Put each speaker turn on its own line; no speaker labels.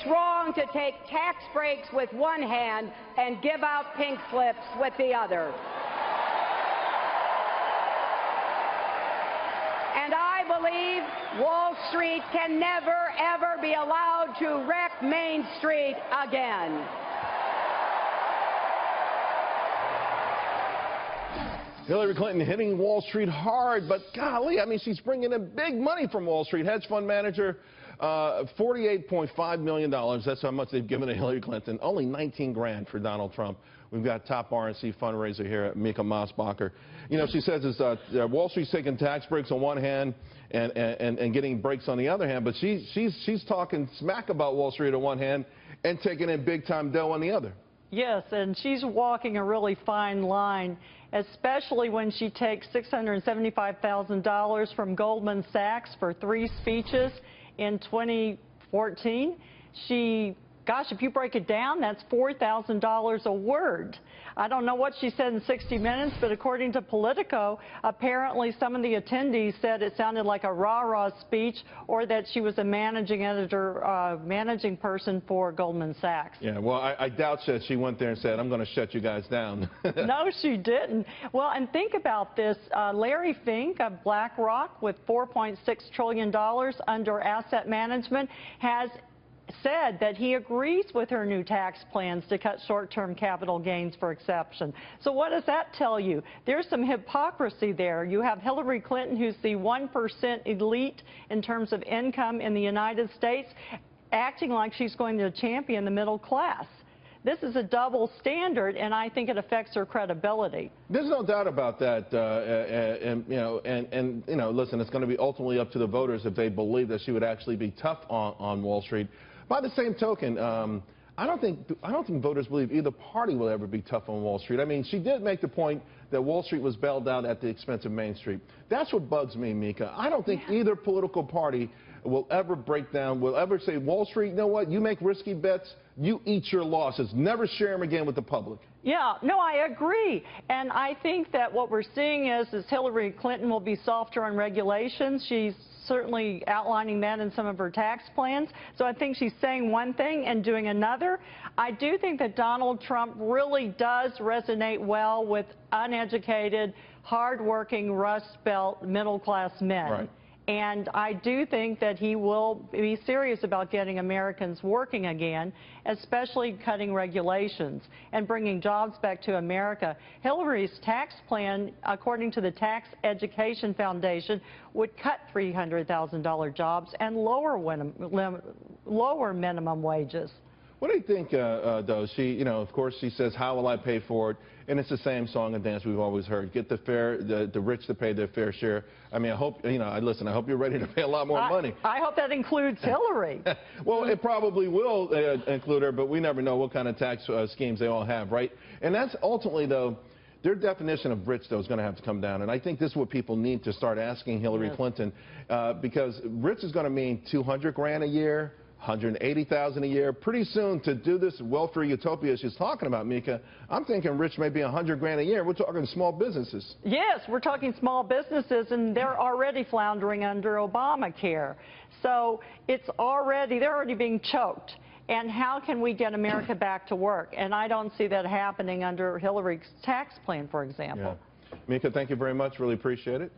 It's wrong to take tax breaks with one hand and give out pink slips with the other. And I believe Wall Street can never, ever be allowed to wreck Main Street again.
Hillary Clinton hitting Wall Street hard, but golly, I mean, she's bringing in big money from Wall Street. Hedge fund manager, $48.5 million. That's how much they've given to Hillary Clinton. Only 19 grand for Donald Trump. We've got top RNC fundraiser here at Mika Mosbacher. You know, she says Wall Street's taking tax breaks on one hand and getting breaks on the other hand, but she's talking smack about Wall Street on one hand and taking in big-time dough on the other.
Yes, and she's walking a really fine line, especially when she takes $675,000 from Goldman Sachs for 3 speeches in 2014. Gosh, if you break it down, that's $4,000 a word. I don't know what she said in 60 Minutes, but according to Politico, apparently some of the attendees said it sounded like a rah-rah speech, or that she was a managing person for Goldman Sachs.
Yeah, well, I doubt that she went there and said, I'm going to shut you guys down.
No, she didn't. Well, and think about this. Larry Fink of BlackRock, with $4.6 trillion under asset management, has said that he agrees with her new tax plans to cut short-term capital gains for exception. So what does that tell you? There's some hypocrisy there. You have Hillary Clinton, who's the 1% elite in terms of income in the United States, acting like she's going to champion the middle class. This is a double standard, and I think it affects her credibility.
There's no doubt about that, listen, it's going to be ultimately up to the voters if they believe that she would actually be tough on Wall Street. By the same token, I don't think voters believe either party will ever be tough on Wall Street. I mean, she did make the point that Wall Street was bailed out at the expense of Main Street. That's what bugs me, Mika. I don't think either political party will ever break down, will ever say, Wall Street, you know what, you make risky bets, you eat your losses. Never share them again with the public.
Yeah, no, I agree. And I think that what we're seeing is Hillary Clinton will be softer on regulations. She's certainly outlining that in some of her tax plans. So I think she's saying one thing and doing another. I do think that Donald Trump really does resonate well with uneducated, hardworking, Rust Belt, middle-class men.
Right.
And I do think that he will be serious about getting Americans working again, especially cutting regulations and bringing jobs back to America. Hillary's tax plan, according to the Tax Education Foundation, would cut $300,000 jobs and lower minimum wages.
What do you think, though? She, of course, she says, how will I pay for it? And it's the same song and dance we've always heard. Get the rich to pay their fair share. I mean, I hope, listen, I hope you're ready to pay a lot more money.
I hope that includes Hillary.
Well, it probably will include her, but we never know what kind of tax schemes they all have, right? And that's ultimately, though, their definition of rich, though, is going to have to come down. And I think this is what people need to start asking Hillary Clinton, because rich is going to mean 200 grand a year, 180,000 a year. Pretty soon, to do this welfare utopia she's talking about, Mika, I'm thinking rich may be 100 grand a year. We're talking small businesses.
Yes, we're talking small businesses, and they're already floundering under Obamacare. So they're already being choked. And how can we get America back to work? And I don't see that happening under Hillary's tax plan, for example.
Yeah. Mika, thank you very much. Really appreciate it.